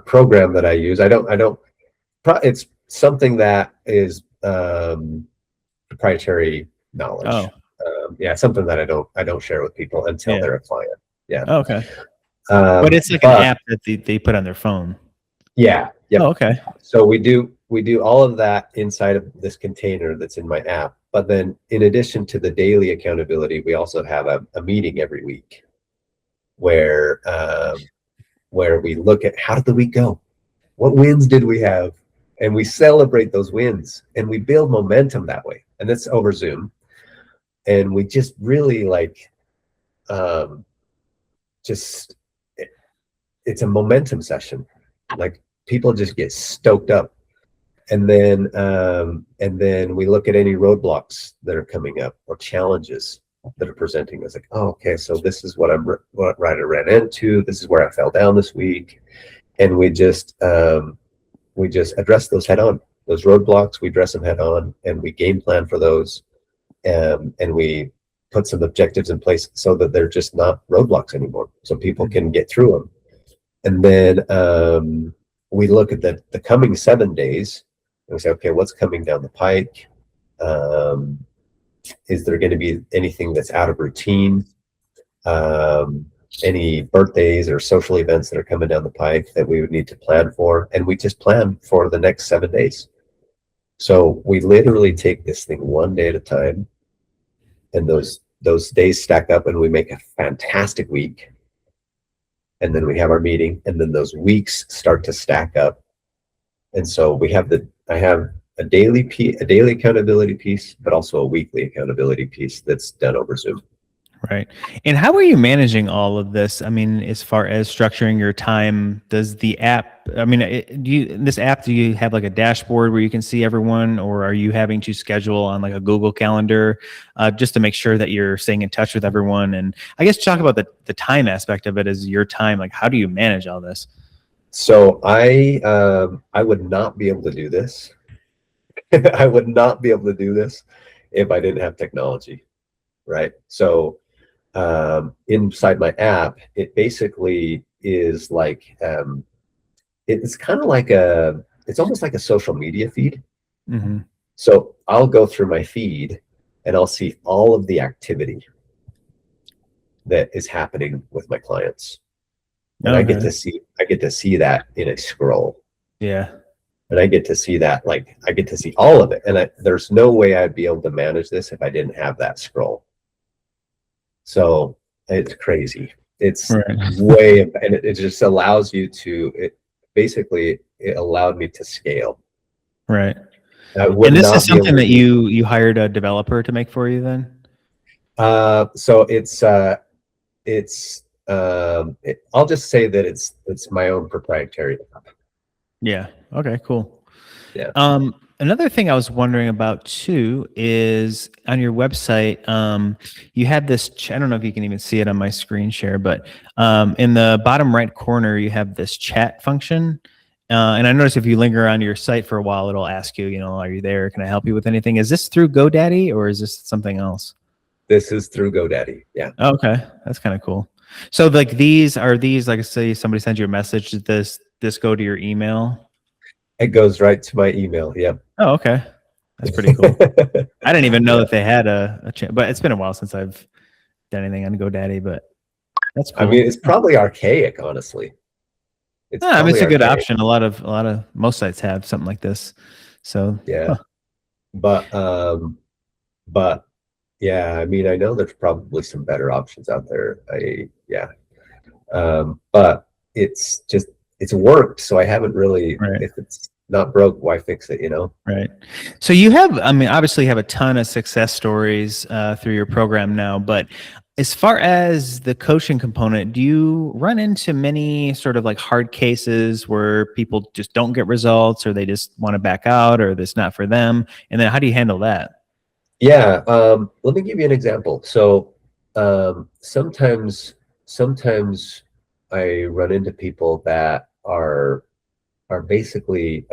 program that I use. It's something that is proprietary knowledge. Oh. Yeah, something that I don't share with people until they're a client. Yeah. Oh, okay. But it's like an app that they put on their phone. Yeah. Yep. Oh, okay. So we do all of that inside of this container that's in my app. But then in addition to the daily accountability, we also have a meeting every week where we look at how did the week go? What wins did we have? And we celebrate those wins and we build momentum that way. And that's over Zoom. And we just really it's a momentum session. Like, people just get stoked up. And then we look at any roadblocks that are coming up or challenges, that are presenting. It's like, oh, okay, so this is what I ran into. This is where I fell down this week, and we just address those head on. Those roadblocks, we address them head on, and we game plan for those, and we put some objectives in place so that they're just not roadblocks anymore, so people can get through them. And then we look at the coming 7 days, and we say, okay, what's coming down the pike? Is there going to be anything that's out of routine? Any birthdays or social events that are coming down the pike that we would need to plan for? And we just plan for the next 7 days. So we literally take this thing one day at a time, and those days stack up, and we make a fantastic week. And then we have our meeting, and then those weeks start to stack up. And so I have a daily accountability piece, but also a weekly accountability piece that's done over Zoom. Right. And how are you managing all of this? I mean, as far as structuring your time, does the app, I mean, do you have like a dashboard where you can see everyone, or are you having to schedule on like a Google Calendar just to make sure that you're staying in touch with everyone? And I guess talk about the time aspect of it as your time. Like, how do you manage all this? So I would not be able to do this. I would not be able to do this if I didn't have technology, right? So inside my app, it basically is like it's kind of like it's almost like a social media feed. Mm-hmm. So I'll go through my feed and I'll see all of the activity that is happening with my clients, and I get to see that in a scroll. Yeah. And I get to see that, like, I get to see all of it. And there's no way I'd be able to manage this if I didn't have that scroll. So it's crazy. It's way, and it just allows you to, it allowed me to scale. Right. And this is something that you hired a developer to make for you then? So I'll just say that it's my own proprietary app. Yeah. Okay, cool. Yeah. Another thing I was wondering about too is on your website, you had this, I don't know if you can even see it on my screen share, but in the bottom right corner, you have this chat function. And I noticed if you linger on your site for a while, it'll ask you, are you there? Can I help you with anything? Is this through GoDaddy or is this something else? This is through GoDaddy. Yeah. Okay. That's kind of cool. So like these, like say somebody sends you a message, did this go to your email? It goes right to my email. Yeah. Oh, okay. That's pretty cool. I didn't even know that they had a chance, but it's been a while since I've done anything on GoDaddy, but that's cool. I mean, it's probably archaic, honestly. I mean, it's a good option. Most sites have something like this. So yeah. But yeah, I mean, I know there's probably some better options out there. But it's worked, so I haven't really. Right. If it's not broke, why fix it? Right. So you have, I mean, obviously, you have a ton of success stories through your program now. But as far as the coaching component, do you run into many sort of like hard cases where people just don't get results, or they just want to back out, or it's not for them? And then how do you handle that? Yeah. Let me give you an example. So sometimes I run into people that are basically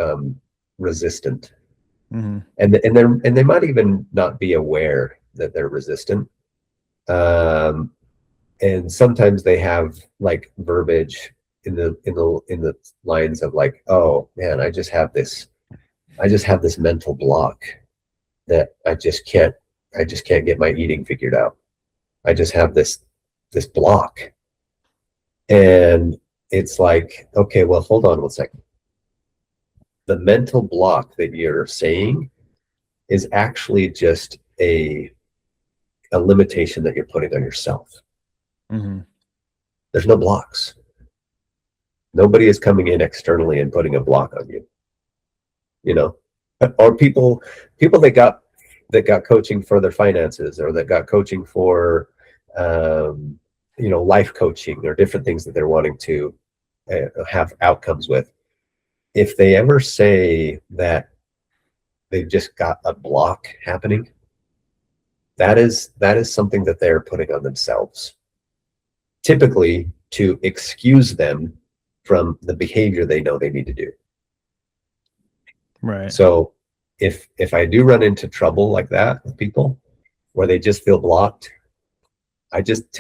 resistant, mm-hmm. and they might even not be aware that they're resistant. And sometimes they have like verbiage in the lines of like, oh man, I just have this mental block that I just can't get my eating figured out. I just have this block. And it's like, okay, well, hold on 1 second. The mental block that you're saying is actually just a limitation that you're putting on yourself. Mm-hmm. There's no blocks. Nobody is coming in externally and putting a block on you. Or people that got coaching for their finances, or that got coaching for life coaching, or different things that they're wanting to have outcomes with. If they ever say that they've just got a block happening, that is something that they're putting on themselves, typically to excuse them from the behavior they know they need to do. Right. So if I do run into trouble like that with people where they just feel blocked, I just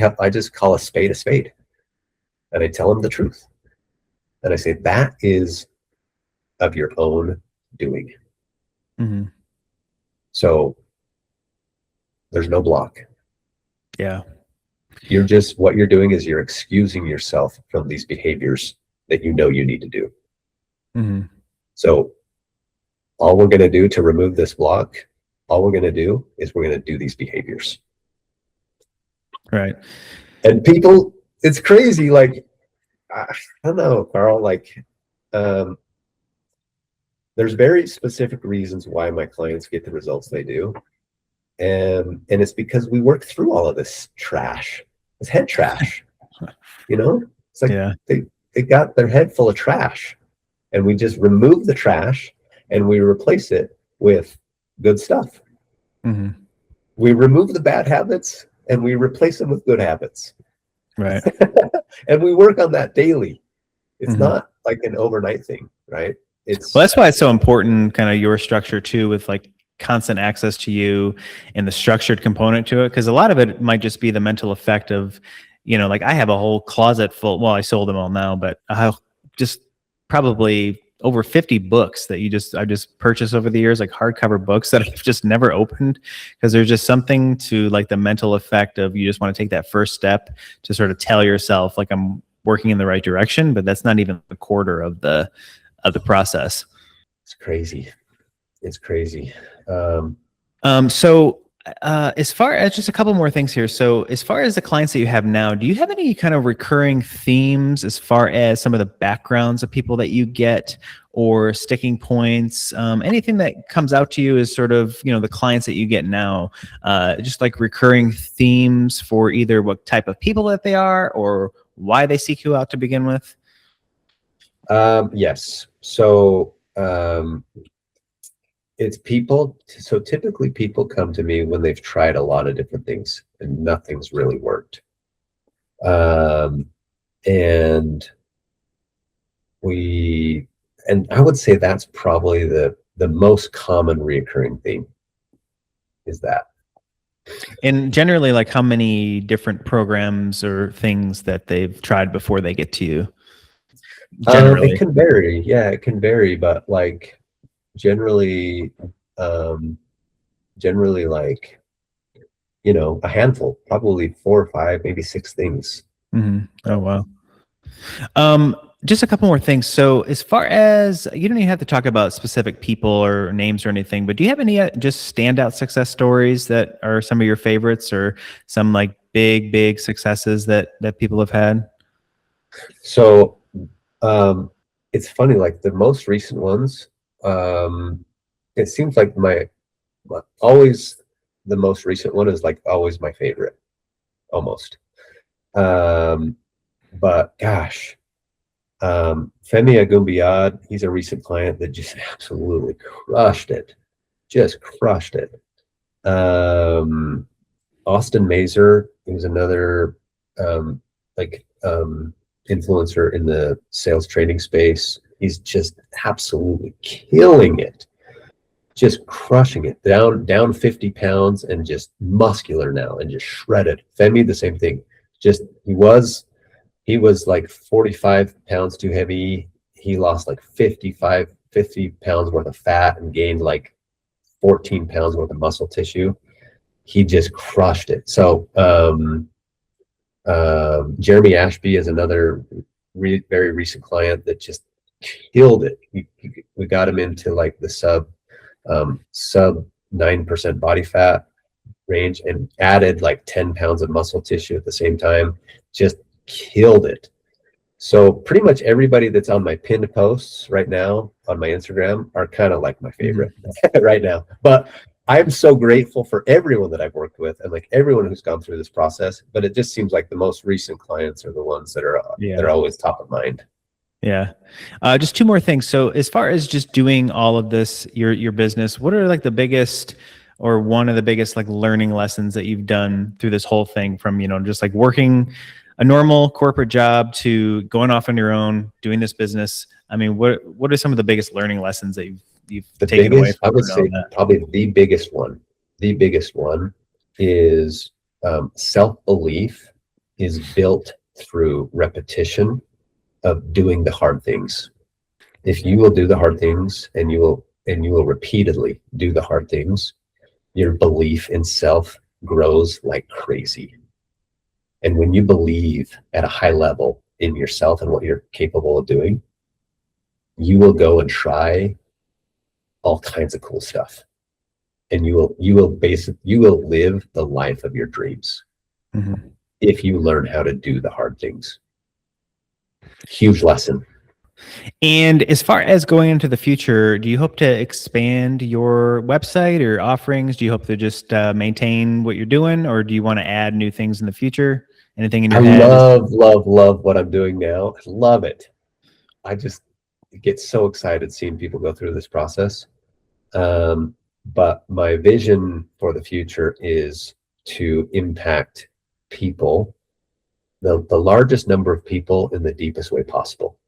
call a spade, and I tell them the truth. And I say, that is of your own doing. Mm-hmm. So there's no block. Yeah. What you're doing is you're excusing yourself from these behaviors that you know you need to do. Mm-hmm. So all we're going to do to remove this block, all we're going to do is we're going to do these behaviors. Right. And people, it's crazy. Like, I don't know, Carl, like, there's very specific reasons why my clients get the results they do. And it's because we work through all of this trash. It's head trash, it's like, yeah. They got their head full of trash, and we just remove the trash and we replace it with good stuff. Mm-hmm. We remove the bad habits and we replace them with good habits. Right. And we work on that daily. It's Mm-hmm. not like an overnight thing, right? Well, that's why it's so important, kind of your structure too, with like constant access to you and the structured component to it. Because a lot of it might just be the mental effect of, like I have a whole closet full. Well, I sold them all now, but I have just probably over 50 books that I just purchased over the years, like hardcover books that I've just never opened, because there's just something to like the mental effect of, you just want to take that first step to sort of tell yourself like I'm working in the right direction, but that's not even a quarter of the process. It's crazy. So as far as just a couple more things here. So as far as the clients that you have now, do you have any kind of recurring themes as far as some of the backgrounds of people that you get, or sticking points, anything that comes out to you as sort of, the clients that you get now, just like recurring themes for either what type of people that they are or why they seek you out to begin with? Yes. So it's people. So typically people come to me when they've tried a lot of different things and nothing's really worked. And I would say that's probably the most common reoccurring theme is that. And generally, like how many different programs or things that they've tried before they get to you? Generally. It can vary. Yeah, it can vary, but like generally like, a handful, probably 4 or 5, maybe 6 things. Mm-hmm. Oh, wow. Just a couple more things. So as far as, you don't even have to talk about specific people or names or anything, but do you have any just standout success stories that are some of your favorites, or some like big successes that people have had? So it's funny, like the most recent ones, it seems like always the most recent one is like always my favorite, almost. But gosh, Femi Agumbiad, he's a recent client that just absolutely crushed it. Austin Mazer, who's another influencer in the sales training space. He's just absolutely killing it, just crushing it, down 50 pounds and just muscular now and just shredded. Femi, the same thing. Just he was like 45 pounds too heavy. He lost like 50 pounds worth of fat and gained like 14 pounds worth of muscle tissue. He just crushed it. So Jeremy Ashby is another very recent client that just killed it. We got him into like the sub 9% body fat range and added like 10 pounds of muscle tissue at the same time. Just killed it. So pretty much everybody that's on my pinned posts right now on my Instagram are kind of like my favorite right now. But I'm so grateful for everyone that I've worked with and like everyone who's gone through this process. But it just seems like the most recent clients are the ones that are always top of mind. Yeah. Just 2 more things. So as far as just doing all of this, your business, what are like the biggest or one of the biggest like learning lessons that you've done through this whole thing, from, just like working a normal corporate job to going off on your own, doing this business? I mean, what are some of the biggest learning lessons that you've taken away from I would say that? probably the biggest one is self-belief is built through repetition of doing the hard things. If you will do the hard things and you will repeatedly do the hard things, your belief in self grows like crazy. And when you believe at a high level in yourself and what you're capable of doing, you will go and try all kinds of cool stuff. And you will live the life of your dreams. Mm-hmm. If you learn how to do the hard things. Huge lesson. And as far as going into the future, do you hope to expand your website or offerings? Do you hope to just maintain what you're doing, or do you want to add new things in the future? Anything in your head? Love what I'm doing now. I love it. I just get so excited seeing people go through this process. But my vision for the future is to impact people, the largest number of people in the deepest way possible.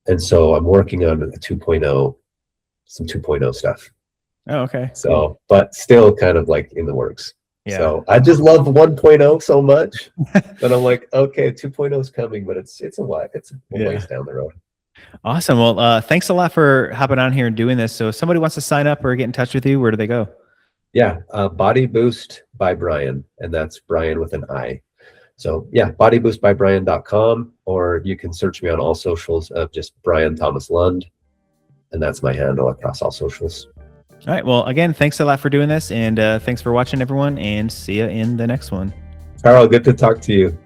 And so I'm working on a 2.0, some 2.0 stuff. Oh, okay. So, but still kind of like in the works. Yeah. So I just love 1.0 so much that I'm like, okay, 2.0 is coming, but it's a while. It's a ways down the road. Awesome. Well, thanks a lot for hopping on here and doing this. So if somebody wants to sign up or get in touch with you, where do they go? Yeah, Body Boost by Brian, and that's Brian with an I. So yeah, bodyboostbybrian.com, or you can search me on all socials of just Brian Thomas Lund, and that's my handle across all socials. All right. Well, again, thanks a lot for doing this, and thanks for watching, everyone, and see you in the next one. Carl, good to talk to you.